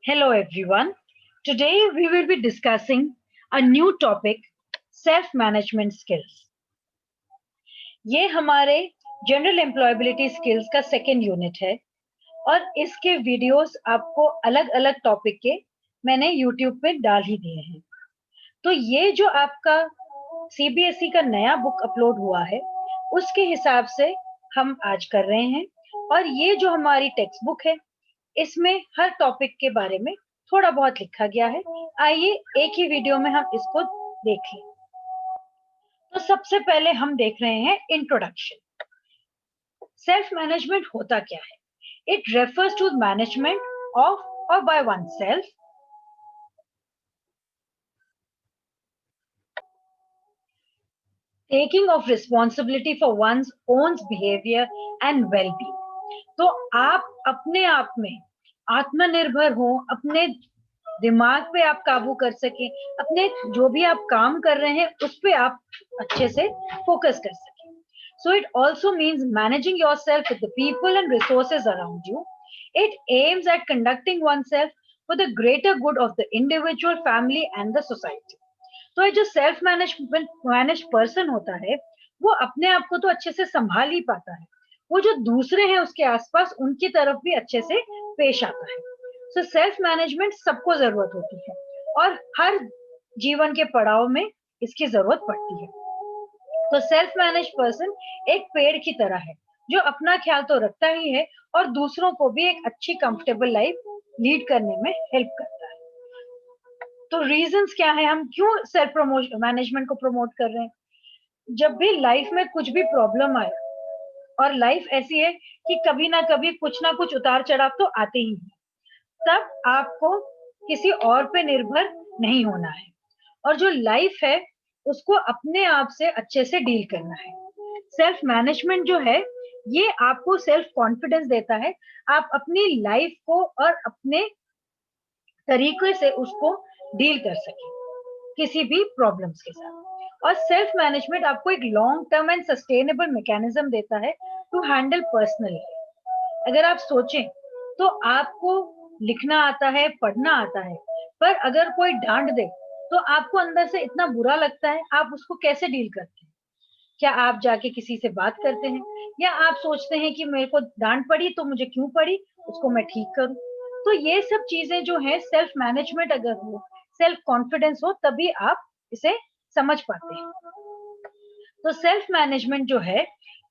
Hello everyone. Today we will be discussing a new topic, self-management skills. ये हमारे general employability skills का second unit है और इसके वीडियोस आपको अलग अलग टॉपिक के मैंने यूट्यूब पे डाल ही दिए हैं। तो ये जो आपका सीबीएसई का नया बुक अपलोड हुआ है उसके हिसाब से हम आज कर रहे हैं और ये जो हमारी टेक्स्ट बुक है इसमें हर टॉपिक के बारे में थोड़ा बहुत लिखा गया है। आइए एक ही वीडियो में हम इसको देख लें। तो सबसे पहले हम देख रहे हैं इंट्रोडक्शन। सेल्फ मैनेजमेंट होता क्या है? It refers to management of और by oneself taking of responsibility for one's own behavior and well-being. तो आप अपने आप में आत्मनिर्भर हो, अपने दिमाग पे आप काबू कर सकें, अपने जो भी आप काम कर रहे हैं उस पे आप अच्छे से फोकस कर सकें. So it also means managing yourself with the people and resources around you. It aims at conducting oneself for the greater good of the individual, family and the society. तो ये जो सेल्फ मैनेज पर्सन होता है वो अपने आप को तो अच्छे से संभाल ही पाता है, वो जो दूसरे हैं उसके आसपास उनकी तरफ भी अच्छे से पेश आता है. सो सेल्फ मैनेजमेंट सबको जरूरत होती है और हर जीवन के पड़ाव में इसकी जरूरत पड़ती है. तो सेल्फ मैनेज पर्सन एक पेड़ की तरह है जो अपना ख्याल तो रखता ही है और दूसरों को भी एक अच्छी कंफर्टेबल लाइफ लीड करने में हेल्प करता है. तो रीजंस क्या है, हम क्यों सेल्फ मैनेजमेंट को प्रमोट कर रहे हैं? जब भी लाइफ में कुछ भी प्रॉब्लम आए, और लाइफ ऐसी है कि कभी ना कुछ उतार चढ़ाव तो आते ही हैं, तब आपको किसी और पे निर्भर नहीं होना है और जो लाइफ है उसको अपने आप से अच्छे से डील करना है. सेल्फ मैनेजमेंट जो है ये आपको सेल्फ कॉन्फिडेंस देता है, आप अपनी लाइफ को और अपने तरीके से उसको डील कर सके किसी भी प्रॉब्लम्स के साथ. और सेल्फ मैनेजमेंट आपको एक long term and sustainable mechanism देता है टू हैंडल पर्सनल. अगर आप सोचें तो आपको लिखना आता है, पढ़ना आता है, पर अगर कोई डांट दे तो आपको अंदर से इतना बुरा लगता है, आप उसको कैसे डील करते हैं? क्या आप जाके किसी से बात करते हैं या आप सोचते हैं कि मेरे को डांट पड़ी तो मुझे क्यों पड़ी, उसको मैं ठीक करूं? तो ये सब चीजें जो है सेल्फ मैनेजमेंट अगर हो, सेल्फ कॉन्फिडेंस हो, तभी आप इसे समझ पाते हैं. तो सेल्फ मैनेजमेंट जो है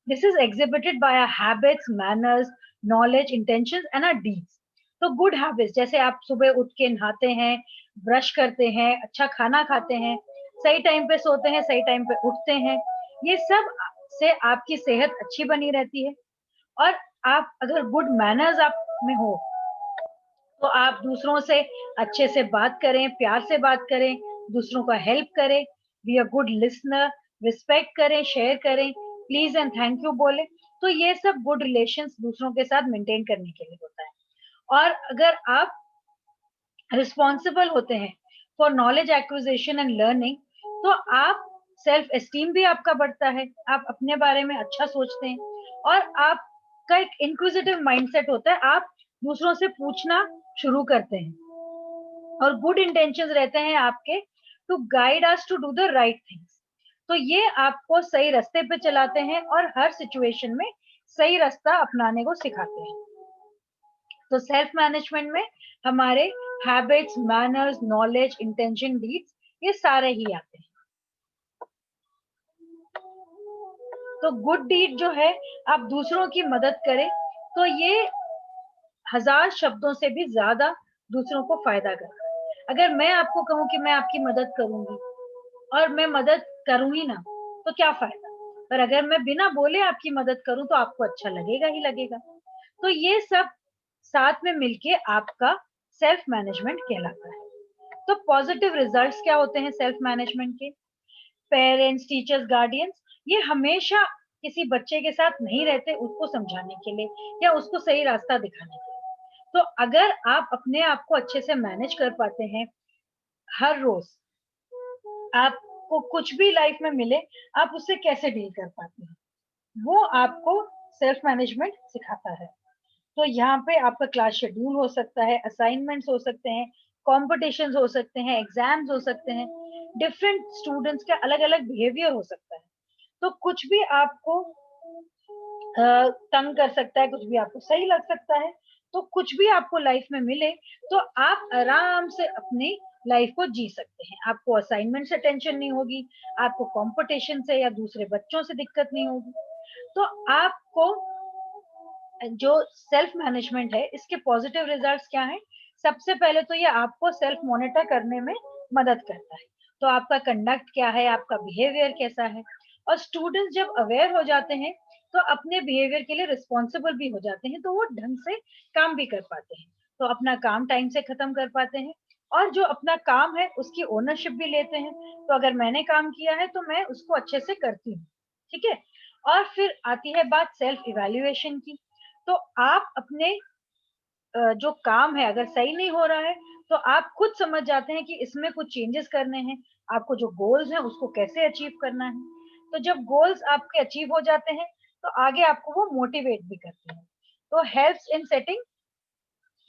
this is exhibited by our habits, manners, knowledge, intentions and our deeds. तो गुड हैबिट्स जैसे आप सुबह उठ के नहाते हैं, ब्रश करते हैं, अच्छा खाना खाते हैं, सही टाइम पे सोते हैं, सही टाइम पे उठते हैं, ये सब से आपकी सेहत अच्छी बनी रहती है. और आप अगर गुड मैनर्स आप में हो तो आप दूसरों से अच्छे से बात करें, प्यार से बात करें, दूसरों का हेल्प करें, be a good listener, respect करें, शेयर करें, प्लीज एंड थैंक यू बोले. तो ये सब गुड रिलेशंस दूसरों के साथ मेंटेन करने के लिए होता है. और अगर आप रिस्पॉन्सिबल होते हैं for knowledge acquisition and learning तो आप सेल्फ एस्टीम भी आपका बढ़ता है, आप अपने बारे में अच्छा सोचते हैं और आपका एक इंक्विजिटिव माइंडसेट होता है, आप दूसरों से पूछना शुरू करते हैं और गुड इंटेंशंस रहते हैं आपके to guide us to do the right things. तो ये आपको सही रास्ते पे चलाते हैं और हर सिचुएशन में सही रास्ता अपनाने को सिखाते हैं. तो सेल्फ मैनेजमेंट में हमारे habits, manners, knowledge, intention, deeds ये सारे ही आते हैं. तो गुड डीड जो है आप दूसरों की मदद करें तो ये 1000 शब्दों से भी ज्यादा दूसरों को फायदा करता है. अगर मैं आपको कहूं कि मैं आपकी मदद करूंगी और मैं मदद करूंगी ना तो क्या फायदा, पर अगर मैं बिना बोले आपकी मदद करूं तो आपको अच्छा लगेगा ही लगेगा. तो ये सब साथ में मिलके आपका सेल्फ मैनेजमेंट कहलाता है. तो पॉजिटिव रिजल्ट्स क्या होते हैं सेल्फ मैनेजमेंट के? पेरेंट्स, टीचर्स, गार्डियंस ये हमेशा किसी बच्चे के साथ नहीं रहते उसको समझाने के लिए या उसको सही रास्ता दिखाने के लिए. तो अगर आप अपने आप को अच्छे से मैनेज कर पाते हैं, हर रोज आपको कुछ भी लाइफ में मिले आप उससे कैसे डील कर पाते हैं, वो आपको सेल्फ मैनेजमेंट सिखाता है. तो यहाँ पे आपका क्लास शेड्यूल हो सकता है, असाइनमेंट्स हो सकते हैं, कॉम्पिटिशंस हो सकते हैं, एग्जाम्स हो सकते हैं, डिफरेंट स्टूडेंट्स का अलग अलग बिहेवियर हो सकता है। तो कुछ भी आपको तंग कर सकता है, कुछ भी आपको सही लग सकता है। तो कुछ भी आपको लाइफ में मिले तो आप आराम से अपनी लाइफ को जी सकते हैं। आपको असाइनमेंट से टेंशन नहीं होगी, आपको कंपटीशन से या दूसरे बच्चों से दिक्कत नहीं होगी। तो आपको जो सेल्फ मैनेजमेंट है इसके पॉजिटिव रिजल्ट्स क्या हैं? सबसे पहले तो ये आपको सेल्फ मॉनिटर करने में मदद करता है। तो आपका कंडक्ट क्या है, आपका बिहेवियर कैसा है। और स्टूडेंट्स जब अवेयर हो जाते हैं तो अपने बिहेवियर के लिए रिस्पॉन्सिबल भी हो जाते हैं, तो वो ढंग से काम भी कर पाते हैं। तो अपना काम टाइम से खत्म कर पाते हैं और जो अपना काम है उसकी ओनरशिप भी लेते हैं। तो अगर मैंने काम किया है तो मैं उसको अच्छे से करती हूँ। ठीक है। और फिर आती है बात सेल्फ इवैल्यूएशन की। तो आप अपने जो काम है अगर सही नहीं हो रहा है तो आप खुद समझ जाते हैं कि इसमें कुछ चेंजेस करने हैं। आपको जो गोल्स हैं उसको कैसे अचीव करना है। तो जब गोल्स आपके अचीव हो जाते हैं तो आगे आपको वो मोटिवेट भी करते हैं। तो helps in setting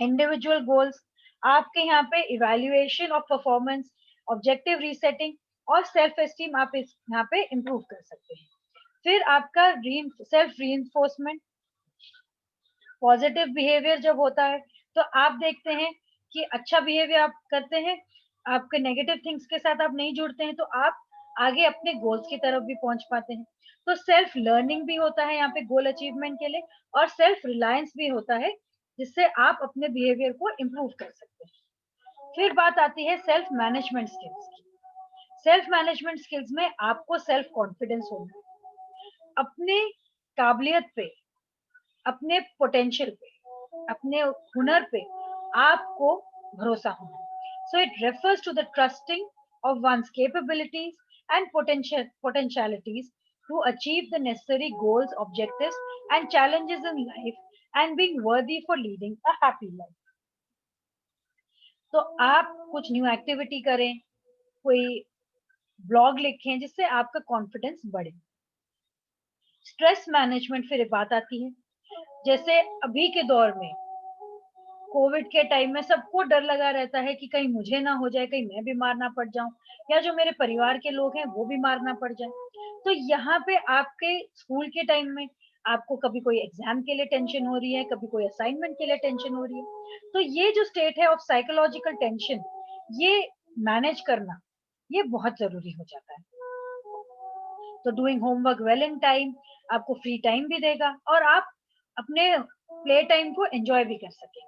individual goals. आपके यहाँ पे evaluation of performance, objective resetting और सेल्फ एस्टीम आप इस यहाँ पे इम्प्रूव कर सकते हैं। फिर आपका सेल्फ रीइंफोर्समेंट, पॉजिटिव बिहेवियर जब होता है तो आप देखते हैं कि अच्छा बिहेवियर आप करते हैं, आपके नेगेटिव थिंग्स के साथ आप नहीं जुड़ते हैं, तो आप आगे अपने गोल्स की तरफ भी पहुंच पाते हैं। तो सेल्फ लर्निंग भी होता है यहाँ पे गोल अचीवमेंट के लिए, और सेल्फ रिलायंस भी होता है जिससे आप अपने बिहेवियर को इम्प्रूव कर सकते हैं। फिर बात आती है सेल्फ मैनेजमेंट स्किल्स की। सेल्फ मैनेजमेंट स्किल्स में आपको सेल्फ कॉन्फिडेंस होना है, अपने काबिलियत पे, अपने पोटेंशियल पे, अपने हुनर पे आपको भरोसा होना। So it refers to the trusting of one's capabilities and potentialities to achieve the necessary goals, objectives, and challenges in life, and being worthy for leading a happy life. तो आप कुछ न्यू एक्टिविटी करें, कोई blog लिखें जिससे आपका confidence बढ़े। Stress management फिर एक बात आती है। जैसे अभी के दौर में कोविड के टाइम में सबको डर लगा रहता है कि कहीं मुझे ना हो जाए, कहीं मैं बीमार ना पड़ जाऊं, या जो मेरे परिवार के लोग हैं वो बीमार ना पड़ जाए। तो यहाँ पे आपके स्कूल के टाइम में आपको कभी कोई एग्जाम के लिए टेंशन हो रही है, कभी कोई असाइनमेंट के लिए टेंशन हो रही है। तो ये जो स्टेट है ऑफ साइकोलॉजिकल टेंशन, ये मैनेज करना ये बहुत जरूरी हो जाता है। तो doing homework well in time आपको फ्री टाइम भी देगा और आप अपने प्ले टाइम को एंजॉय भी कर सकेंगे।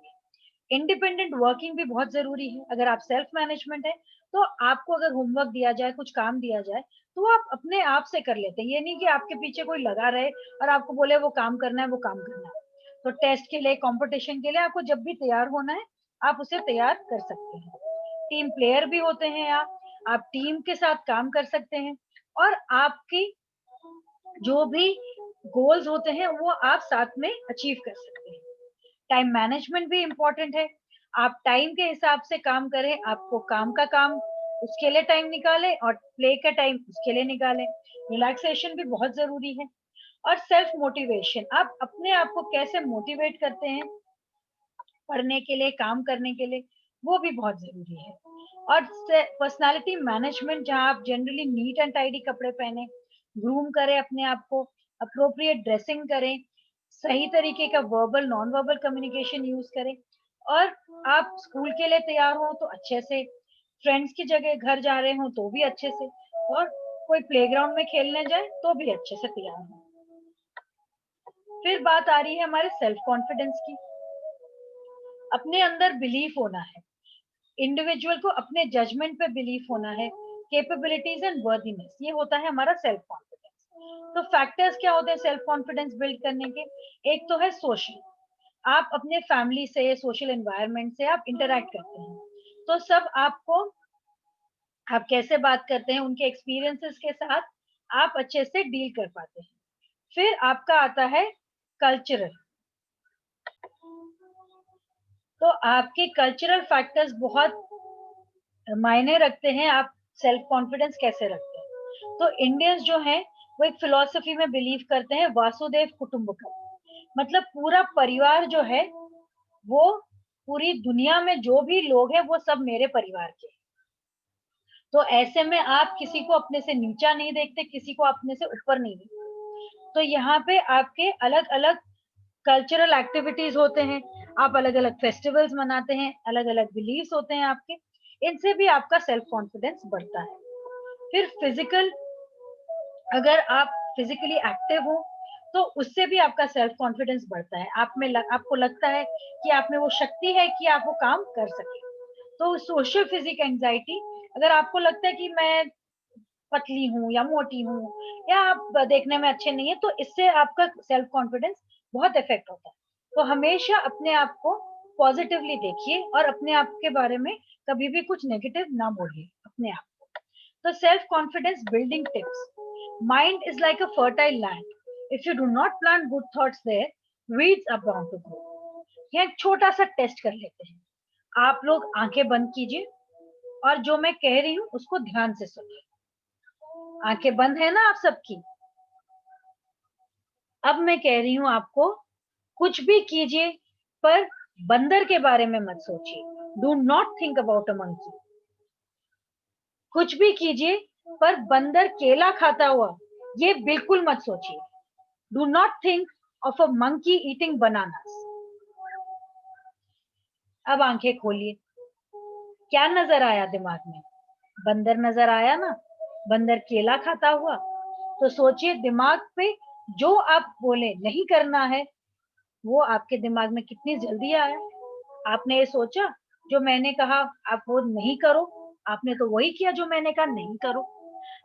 इंडिपेंडेंट वर्किंग भी बहुत जरूरी है। अगर आप सेल्फ मैनेजमेंट है तो आपको अगर होमवर्क दिया जाए, कुछ काम दिया जाए, तो आप अपने आप से कर लेते हैं। ये नहीं कि आपके पीछे कोई लगा रहे और आपको बोले वो काम करना है, वो काम करना है। तो टेस्ट के लिए, कंपटीशन के लिए आपको जब भी तैयार होना है आप उसे तैयार कर सकते हैं। टीम प्लेयर भी होते हैं आप टीम के साथ काम कर सकते हैं और आपकी जो भी गोल्स होते हैं वो आप साथ में अचीव कर सकते हैं। टाइम मैनेजमेंट भी इम्पोर्टेंट है। आप टाइम के हिसाब से काम करें, आपको काम का काम उसके लिए टाइम निकालें और प्ले का टाइम उसके लिए निकालें। रिलैक्सेशन भी बहुत जरूरी है। और सेल्फ मोटिवेशन, आप अपने आप को कैसे मोटिवेट करते हैं पढ़ने के लिए, काम करने के लिए, वो भी बहुत जरूरी है। और पर्सनालिटी मैनेजमेंट, जहाँ आप जनरली नीट एंड टाइडी कपड़े पहने, ग्रूम करें अपने आप को, अप्रोप्रिएट ड्रेसिंग करें, सही तरीके का verbal non verbal communication use करें, और आप स्कूल के लिए तैयार हो तो अच्छे से, फ्रेंड्स की जगह घर जा रहे हो तो भी अच्छे से, और कोई प्लेग्राउंड में खेलने जाए तो भी अच्छे से तैयार हो। फिर बात आ रही है हमारे सेल्फ कॉन्फिडेंस की। अपने अंदर बिलीफ होना है, इंडिविजुअल को अपने जजमेंट पे बिलीफ होना है, कैपेबिलिटीज एंड वर्दीनेस, ये होता है हमारा सेल्फ कॉन्फिडेंस। तो फैक्टर्स क्या होते हैं सेल्फ कॉन्फिडेंस बिल्ड करने के? एक तो है सोशल, आप अपने फैमिली से, सोशल एनवायरनमेंट से आप इंटरेक्ट करते हैं, तो सब आपको, आप कैसे बात करते हैं उनके एक्सपीरियंसेस के साथ आप अच्छे से डील कर पाते हैं। फिर आपका आता है कल्चरल। तो आपके कल्चरल फैक्टर्स बहुत मायने रखते हैं, आप सेल्फ कॉन्फिडेंस कैसे रखते हैं। तो इंडियंस जो हैं वो एक फिलॉसफी में बिलीव करते हैं, वासुदेव कुटुंबकम, मतलब पूरा परिवार जो है वो, पूरी दुनिया में जो भी लोग हैं वो सब मेरे परिवार के हैं। तो ऐसे में आप किसी को अपने से नीचा नहीं देखते, किसी को अपने से ऊपर नहीं देखते। तो यहाँ पे आपके अलग-अलग कल्चरल एक्टिविटीज होते हैं, आप अलग-अलग फेस्टिवल्स मनाते हैं, अलग-अलग बिलीव्स होते हैं आपके, इनसे भी आपका सेल्फ कॉन्फिडेंस बढ़ता है। फिर फिजिकल, अगर आप फिजिकली एक्टिव हो तो उससे भी आपका सेल्फ कॉन्फिडेंस बढ़ता है। आपको लगता है कि आप में वो शक्ति है कि आप वो काम कर सकें। तो सोशल फिजिक एंजाइटी, अगर आपको लगता है कि मैं पतली हूँ या मोटी हूँ या आप देखने में अच्छे नहीं है, तो इससे आपका सेल्फ कॉन्फिडेंस बहुत इफेक्ट होता है। तो हमेशा अपने आप को पॉजिटिवली देखिए और अपने आप के बारे में कभी भी कुछ नेगेटिव ना बोलिए अपने आप को। तो self confidence building tips: mind is like a fertile land. If you do not plant good thoughts there, weeds are bound to grow. यहाँ एक छोटा सा टेस्ट कर लेते हैं। आप लोग आंखें बंद कीजिए और जो मैं कह रही हूँ उसको ध्यान से सुनिए। आंखें बंद है ना आप सबकी? अब मैं कह रही हूँ आपको, कुछ भी कीजिए पर बंदर के बारे में मत सोचिए। Do not think about a monkey. कुछ भी कीजिए पर बंदर केला खाता हुआ ये बिल्कुल मत सोचिए। Do not think of a monkey eating bananas. अब आंखें खोलिए। क्या नजर आया दिमाग में? बंदर नजर आया ना? बंदर केला खाता हुआ। तो सोचिए दिमाग पे जो आप बोले नहीं करना है वो आपके दिमाग में कितनी जल्दी आया। आपने ये सोचा जो मैंने कहा आप वो नहीं करो, आपने तो वही किया जो मैंने कहा नहीं करो।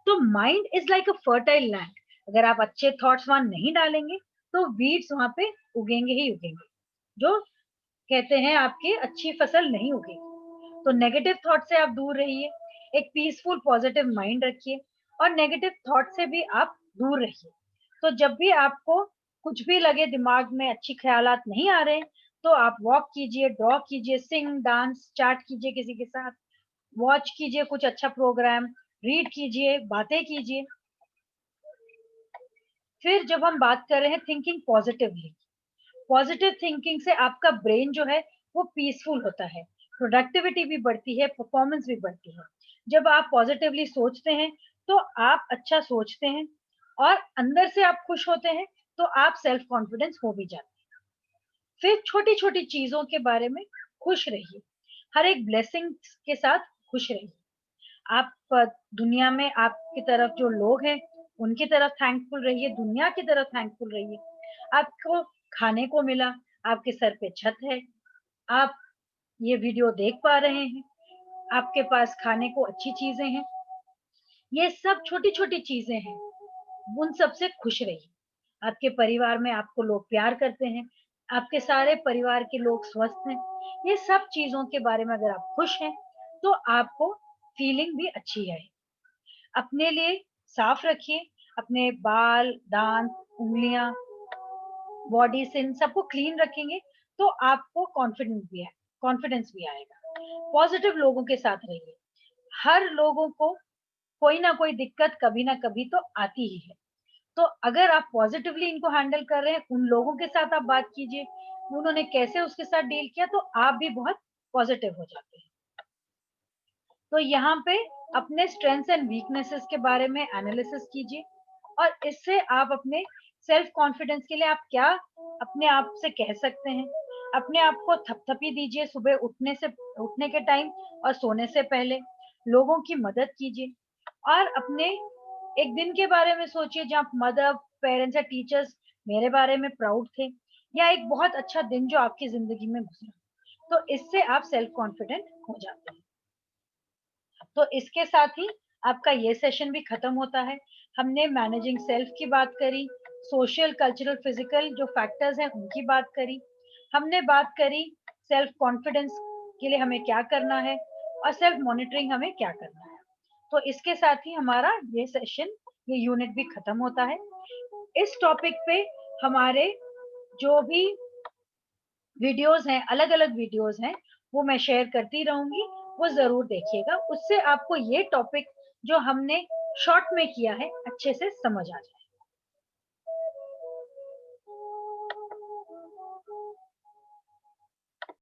तो mind is like a fertile land. अगर आप अच्छे थॉट्स वहां नहीं डालेंगे तो वीड्स वहां पे उगेंगे ही उगेंगे, जो कहते हैं आपकी अच्छी फसल नहीं उगेगी। तो नेगेटिव थॉट से आप दूर रहिए, एक पीसफुल पॉजिटिव माइंड रखिए और नेगेटिव थॉट से भी आप दूर रहिए। तो जब भी आपको कुछ भी लगे दिमाग में अच्छी ख्यालात नहीं आ रहे, तो आप वॉक कीजिए, ड्रॉ कीजिए, सिंग, डांस, चैट कीजिए किसी के साथ, वॉच कीजिए कुछ अच्छा प्रोग्राम, रीड कीजिए, बातें कीजिए। फिर जब हम बात कर रहे हैं थिंकिंग पॉजिटिवली, पॉजिटिव थिंकिंग से आपका ब्रेन जो है वो पीसफुल होता है, प्रोडक्टिविटी भी बढ़ती है, परफॉर्मेंस भी बढ़ती है। जब आप पॉजिटिवली सोचते हैं तो आप अच्छा सोचते हैं और अंदर से आप खुश होते हैं, तो आप सेल्फ कॉन्फिडेंस हो भी जाते हैं। फिर छोटी छोटी चीजों के बारे में खुश रहिए, हर एक ब्लेसिंग के साथ खुश रहिए। आप दुनिया में आपकी तरफ जो लोग हैं उनकी तरफ थैंकफुल रहिए, दुनिया की तरफ थैंकफुल रहिए। आपको खाने को मिला, आपके सर पे छत है, आप ये वीडियो देख पा रहे हैं, आपके पास खाने को अच्छी चीजें हैं। ये सब छोटी छोटी चीजें हैं, उन सब से खुश रहिए। आपके परिवार में आपको लोग प्यार करते हैं, आपके सारे परिवार के लोग स्वस्थ हैं। ये सब चीजों के बारे में अगर आप खुश हैं तो आपको फीलिंग भी अच्छी है। अपने लिए साफ रखिए, अपने बाल, दांत, उंगलियां, बॉडी से इन सबको क्लीन रखेंगे तो आपको कॉन्फिडेंस भी आएगा। पॉजिटिव लोगों के साथ रहिए। हर लोगों को कोई ना कोई दिक्कत कभी ना कभी तो आती ही है। तो अगर आप पॉजिटिवली इनको हैंडल कर रहे हैं, उन लोगों के साथ आप बात कीजिए, उन्होंने कैसे उसके साथ डील किया, तो आप भी बहुत पॉजिटिव हो जाते हैं। तो यहाँ पे अपने स्ट्रेंथ्स एंड वीकनेसेस के बारे में एनालिसिस कीजिए और इससे आप अपने सेल्फ कॉन्फिडेंस के लिए आप क्या अपने आप से कह सकते हैं। अपने आप को थपथपी दीजिए सुबह उठने के टाइम और सोने से पहले। लोगों की मदद कीजिए और अपने एक दिन के बारे में सोचिए जहाँ मदर, पेरेंट्स या टीचर्स मेरे बारे में प्राउड थे, या एक बहुत अच्छा दिन जो आपकी जिंदगी में गुजरा। तो इससे आप सेल्फ कॉन्फिडेंट हो जाते हैं। तो इसके साथ ही आपका ये सेशन भी खत्म होता है। हमने मैनेजिंग सेल्फ की बात करी, सोशल, कल्चरल, फिजिकल जो फैक्टर्स हैं उनकी बात करी, हमने बात करी सेल्फ कॉन्फिडेंस के लिए हमें क्या करना है और सेल्फ मॉनिटरिंग हमें क्या करना है। तो इसके साथ ही हमारा ये सेशन, ये यूनिट भी खत्म होता है। इस टॉपिक पे हमारे जो भी वीडियोस हैं, अलग अलग वीडियोस हैं, वो मैं शेयर करती रहूंगी, वो जरूर देखिएगा। उससे आपको ये टॉपिक जो हमने शॉर्ट में किया है अच्छे से समझ आ जाए।